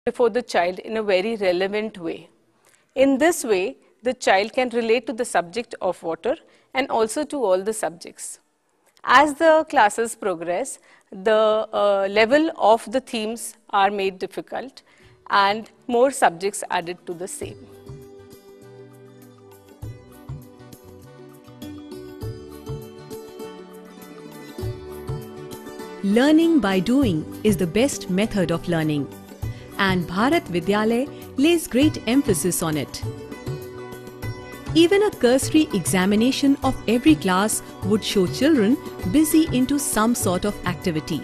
before the child in a very relevant way. In this way, the child can relate to the subject of water and also to all the subjects. As the classes progress, the level of the themes are made difficult and more subjects added to the same. Learning by doing is the best method of learning, and Bharat Vidyalaya lays great emphasis on it. Even a cursory examination of every class would show children busy into some sort of activity.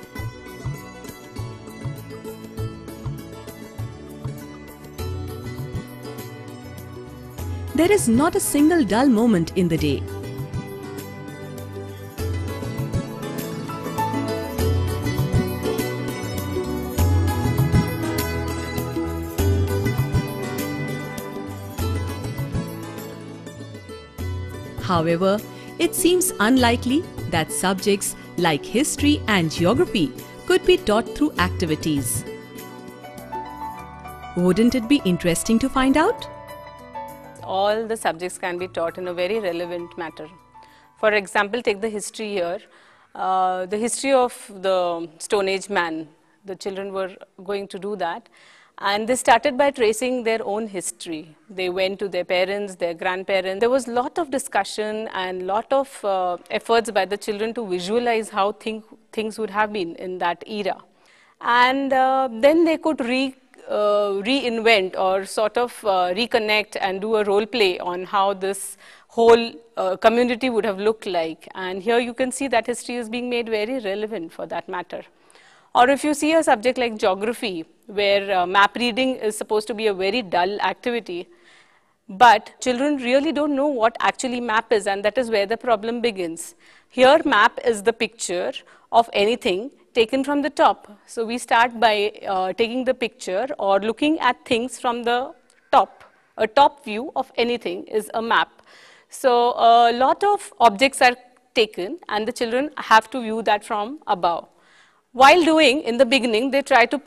There is not a single dull moment in the day. However, it seems unlikely that subjects like history and geography could be taught through activities. Wouldn't it be interesting to find out? All the subjects can be taught in a very relevant matter. For example, take the history here. The history of the Stone Age man. The children were going to do that. And they started by tracing their own history. They went to their parents, their grandparents. There was a lot of discussion and lot of efforts by the children to visualize how things would have been in that era. And then they could reinvent or sort of reconnect and do a role play on how this whole community would have looked like. And here you can see that history is being made very relevant for that matter. Or if you see a subject like geography, where map reading is supposed to be a very dull activity, but children really don't know what actually map is, and that is where the problem begins. Here map is the picture of anything taken from the top. So we start by taking the picture or looking at things from the top. A top view of anything is a map. So a lot of objects are taken and the children have to view that from above. While doing, in the beginning, they try to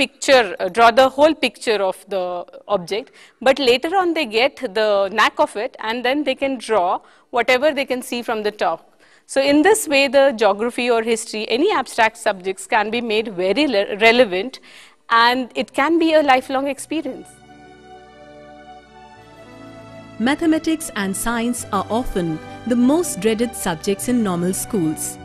draw the whole picture of the object, but later on they get the knack of it and then they can draw whatever they can see from the top. So in this way, the geography or history, any abstract subjects can be made very relevant, and it can be a lifelong experience. Mathematics and science are often the most dreaded subjects in normal schools.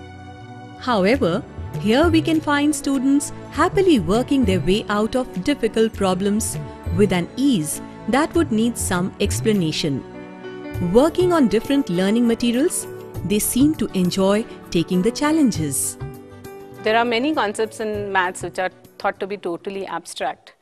However, here we can find students happily working their way out of difficult problems with an ease that would need some explanation. Working on different learning materials, they seem to enjoy taking the challenges. There are many concepts in maths which are thought to be totally abstract,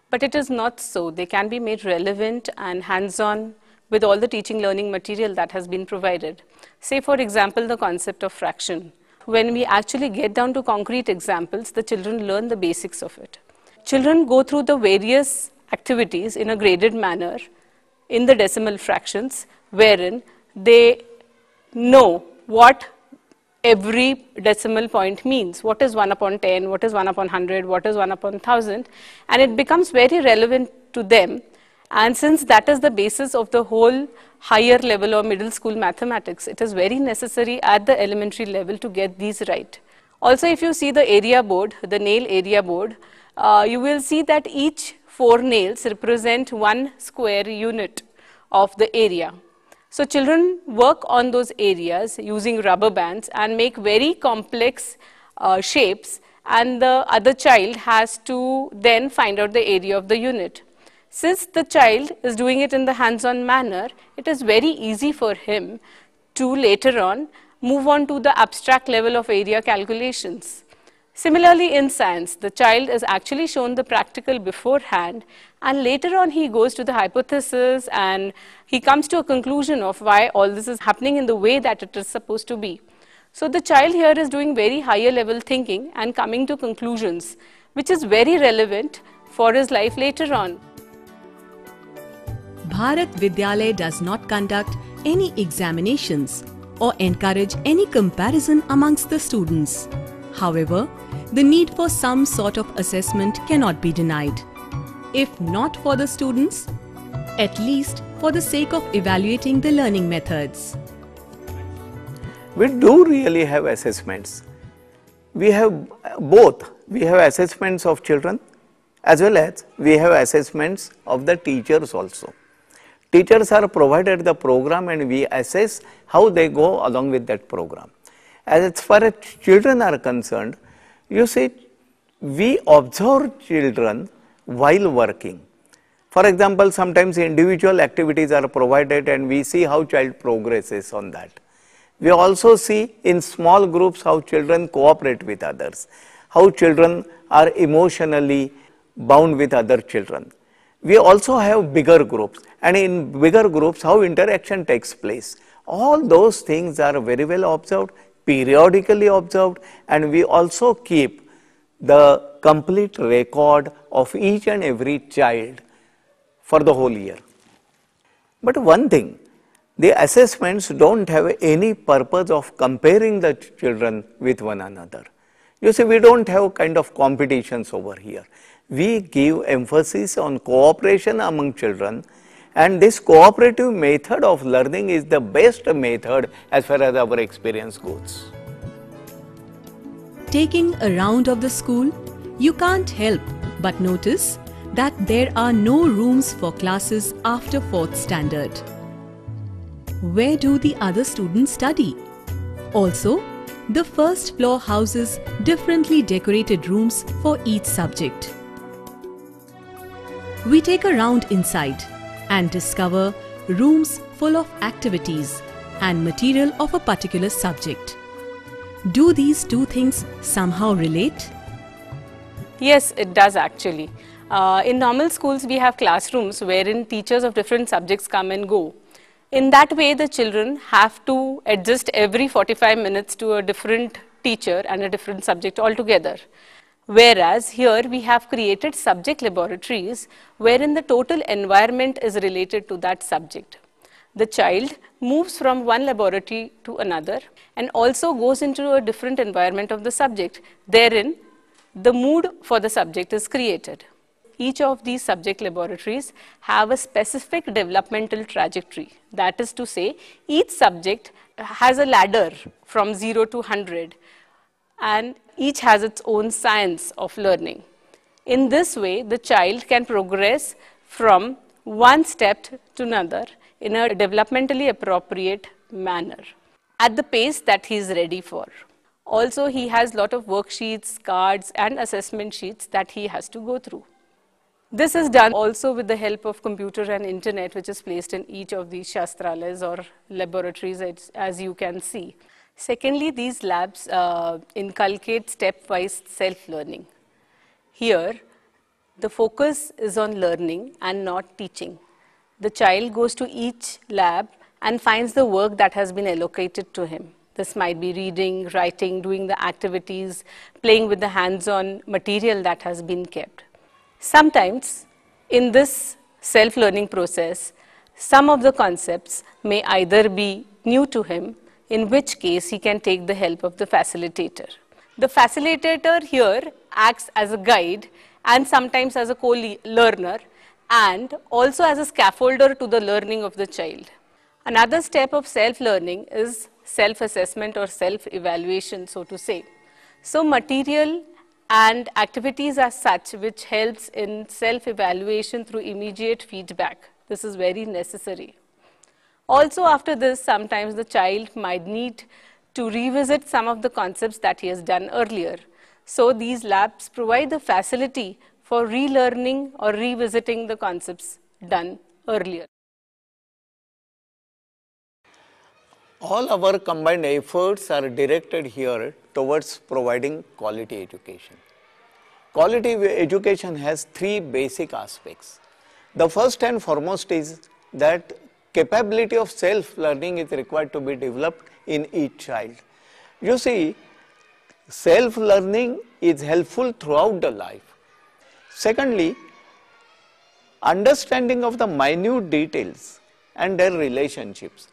but it is not so. They can be made relevant and hands-on with all the teaching learning material that has been provided. Say for example, the concept of fraction. When we actually get down to concrete examples, the children learn the basics of it. Children go through the various activities in a graded manner in the decimal fractions, wherein they know what every decimal point means. What is 1 upon 10, what is 1 upon 100, what is 1 upon 1000, and it becomes very relevant to them. And since that is the basis of the whole higher level or middle school mathematics, it is very necessary at the elementary level to get these right. Also, if you see the area board, the nail area board, you will see that each 4 nails represent 1 square unit of the area. So children work on those areas using rubber bands and make very complex shapes, and the other child has to then find out the area of the unit. Since the child is doing it in the hands-on manner, it is very easy for him to later on move on to the abstract level of area calculations. Similarly, in science, the child is actually shown the practical beforehand, and later on he goes to the hypothesis and he comes to a conclusion of why all this is happening in the way that it is supposed to be. So the child here is doing very higher level thinking and coming to conclusions, which is very relevant for his life later on. Bharat Vidyalaya does not conduct any examinations or encourage any comparison amongst the students. However, the need for some sort of assessment cannot be denied. if not for the students, at least for the sake of evaluating the learning methods. We do really have assessments. We have both. We have assessments of children as well as we have assessments of the teachers also. Teachers are provided the program and we assess how they go along with that program. As far as children are concerned, you see, we observe children while working. For example, sometimes individual activities are provided and we see how child progresses on that. We also see in small groups how children cooperate with others, how children are emotionally bound with other children. We also have bigger groups, and in bigger groups how interaction takes place. All those things are very well observed, periodically observed, and we also keep the complete record of each and every child for the whole year. But one thing, the assessments don't have any purpose of comparing the children with one another. You see, we don't have kind of competitions over here. We give emphasis on cooperation among children, and this cooperative method of learning is the best method as far as our experience goes. Taking a round of the school, you can't help but notice that there are no rooms for classes after 4th standard. Where do the other students study? Also, the first floor houses differently decorated rooms for each subject. We take a round inside and discover rooms full of activities and material of a particular subject. Do these two things somehow relate? Yes, it does actually. In normal schools, we have classrooms wherein teachers of different subjects come and go. In that way, the children have to adjust every 45 minutes to a different teacher and a different subject altogether. Whereas here we have created subject laboratories wherein the total environment is related to that subject. The child moves from one laboratory to another and also goes into a different environment of the subject. Therein, the mood for the subject is created. Each of these subject laboratories have a specific developmental trajectory. That is to say, each subject has a ladder from 0 to 100 and each has its own science of learning. In this way, the child can progress from one step to another in a developmentally appropriate manner at the pace that he is ready for. Also, he has a lot of worksheets, cards and assessment sheets that he has to go through. This is done also with the help of computer and internet, which is placed in each of these shastralayas or laboratories, as you can see. Secondly, these labs inculcate stepwise self-learning. Here, the focus is on learning and not teaching. The child goes to each lab and finds the work that has been allocated to him. This might be reading, writing, doing the activities, playing with the hands-on material that has been kept. Sometimes, in this self-learning process, some of the concepts may either be new to him, in which case he can take the help of the facilitator. The facilitator here acts as a guide and sometimes as a co-learner and also as a scaffolder to the learning of the child. Another step of self-learning is self-assessment or self-evaluation, so to say. So material and activities as such which helps in self-evaluation through immediate feedback. This is very necessary. Also after this, sometimes the child might need to revisit some of the concepts that he has done earlier. So these labs provide the facility for relearning or revisiting the concepts done earlier. All our combined efforts are directed here towards providing quality education. Quality education has three basic aspects. The first and foremost is that capability of self-learning is required to be developed in each child. You see, self-learning is helpful throughout the life. Secondly, understanding of the minute details and their relationships.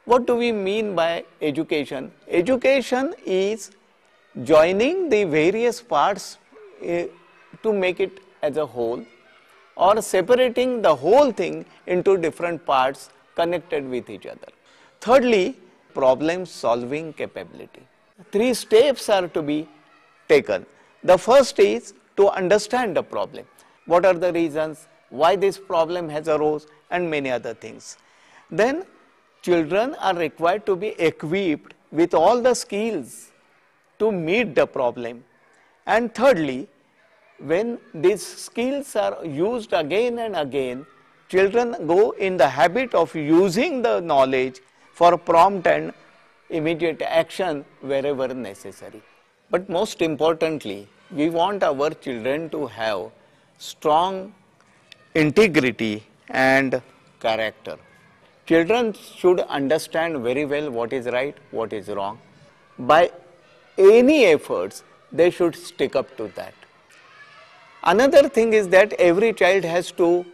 What do we mean by education? Education is joining the various parts to make it as a whole. or separating the whole thing into different parts connected with each other. Thirdly, problem solving capability. 3 steps are to be taken. The first is to understand the problem. What are the reasons, why this problem has arose, and many other things. Then children are required to be equipped with all the skills to meet the problem. And thirdly, when these skills are used again and again, children go in the habit of using the knowledge for prompt and immediate action wherever necessary. But most importantly, we want our children to have strong integrity and character. Children should understand very well what is right, what is wrong. By any efforts, they should stick up to that. Another thing is that every child has to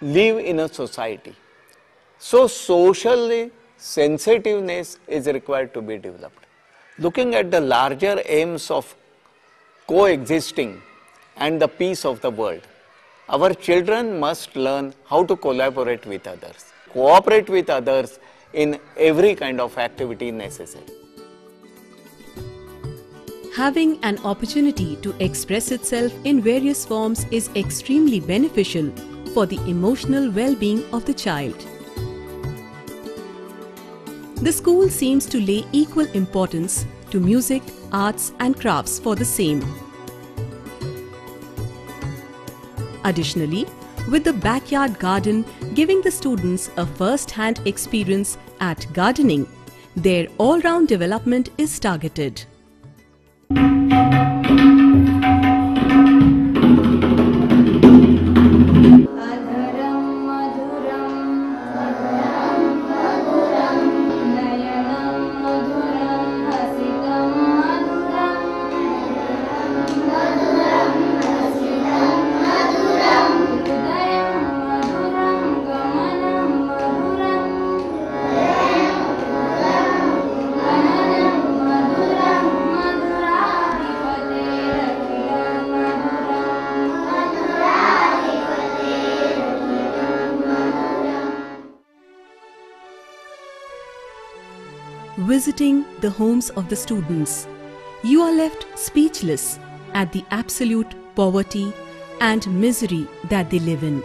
live in a society. So socially sensitiveness is required to be developed. Looking at the larger aims of coexisting and the peace of the world, our children must learn how to collaborate with others, cooperate with others in every kind of activity necessary. Having an opportunity to express itself in various forms is extremely beneficial for the emotional well-being of the child. The school seems to lay equal importance to music, arts and crafts for the same. Additionally, with the backyard garden giving the students a first-hand experience at gardening, their all-round development is targeted. Visiting the homes of the students, you are left speechless at the absolute poverty and misery that they live in.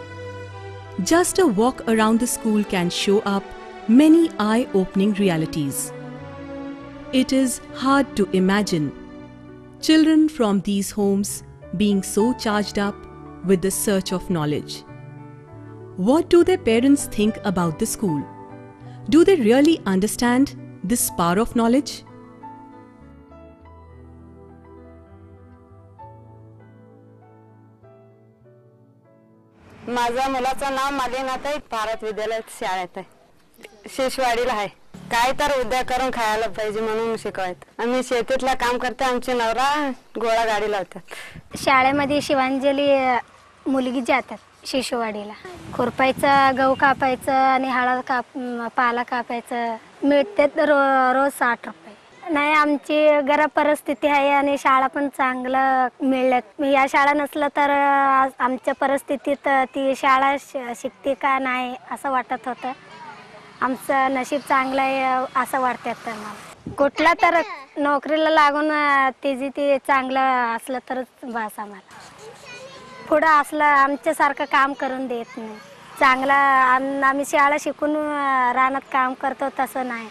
Just a walk around the school can show up many eye-opening realities. It is hard to imagine children from these homes being so charged up with the search of knowledge. What do their parents think about the school? Do they really understand this power of knowledge? माझ्या मुलाचं नाव मालिनात आहे, भारत विद्यालयात शाळेत आहे, शेषवाडीला आहे. काय तर उद्या करून खायला पाहिजे म्हणून शिकवत. आम्ही शेतीतलं काम करतो, आमचे नवरा गोळा गाडी लावतात. शाळेमध्ये शिवांजली मुलगी जातात शेषवाडीला. खुरपायचं, गहू कापायचं आणि हळद पाला कापायचं. मिळतात रोज 60 रुपये. नाही, आमची गरीब परिस्थिती आहे आणि शाळा पण चांगलं मिळत. या शाळा नसलं तर आमच्या परिस्थितीत ती शाळा शिकते का नाही असं वाटत होतं. आमचं नशीब चांगलं आहे असं वाटतं मला. कुठला तर नोकरीला लागून ती चांगलं असलं तरच बस आम्हाला. पुढं असलं आमच्यासारखं काम करून देत नाही. चांगला आम्ही शाळा शिकून रानात काम करतो तसं नाही.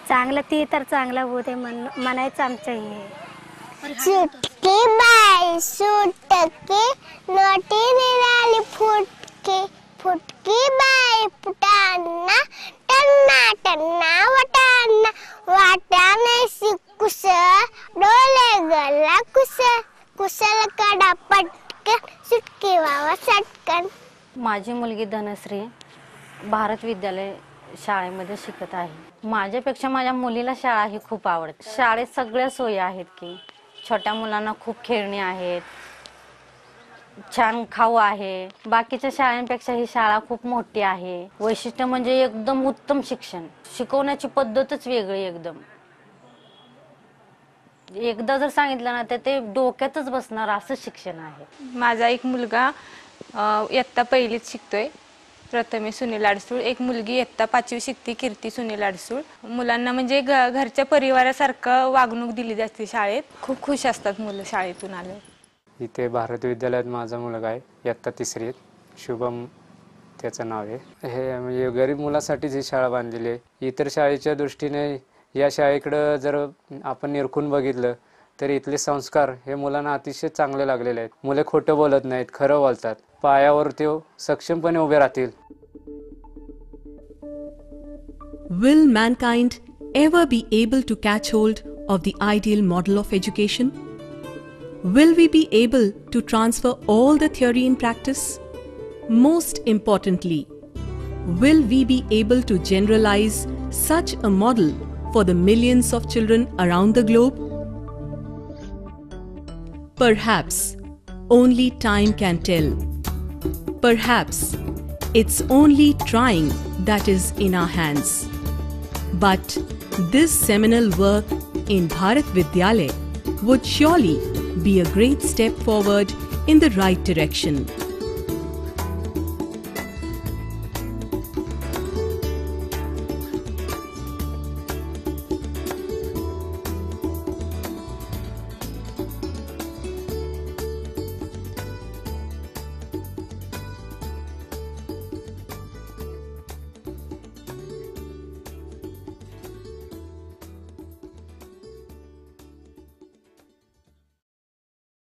चांगलं ती तर चांगलं होऊ दे म्हणायचं आमचं हे. सुटकी बाई सुटकी नोटी निराली फुटकी फुटकी बाई फुटाना टन्ना टन्ना वाटाना वाटाने कुस डोले गला कुस कुसल कडा पटकन सुटकी वावा सटकन. माझी मुलगी धनश्री भारत विद्यालय शाळेमध्ये शिकत आहे. माझ्यापेक्षा माझ्या मुलीला शाळा ही खूप आवडते. शाळेत सगळ्या सोयी आहेत की छोट्या मुलांना खूप खेळणी आहेत, छान खाऊ आहे. बाकीच्या शाळांपेक्षा ही शाळा खूप मोठी आहे. वैशिष्ट्य म्हणजे एकदम उत्तम शिक्षण. शिकवण्याची पद्धतच वेगळी एकदम. एकदा जर सांगितलं ना तर ते डोक्यातच बसणार असं शिक्षण आहे. माझा एक मुलगा इयत्ता पहिलीत शिकतोय, प्रथमेश सुनील अडसूळ. एक मुलगी इयत्ता 5वी शिकते, कीर्ती सुनील अडसूळ. मुलांना म्हणजे घरच्या परिवारासारखं वागणूक दिली जाते शाळेत. खूप खुश असतात मुलं शाळेतून आल्यावर. इथे भारत विद्यालयात माझा मुलगा आहे, इयत्ता 3रीत, शुभम त्याचं नाव आहे. हे म्हणजे गरीब मुलासाठीच ही शाळा बांधलेली आहे. इतर शाळेच्या दृष्टीने या शाळेकडं जर आपण निरखून बघितलं तर इथले संस्कार हे मुलांना अतिशय चांगले लागलेले आहेत. मुले खोटं बोलत नाहीत, खरं बोलतात. पायावर ते सक्षमपणे उभे राहतील. Will mankind ever be able to catch hold of the ideal model of education? Will we be able to transfer all the theory in practice? Most importantly, will we be able to generalize such a model for the millions of children around the globe? Perhaps only time can tell. Perhaps it's only trying that is in our hands. But this seminal work in Bharat Vidyalaya would surely be a great step forward in the right direction.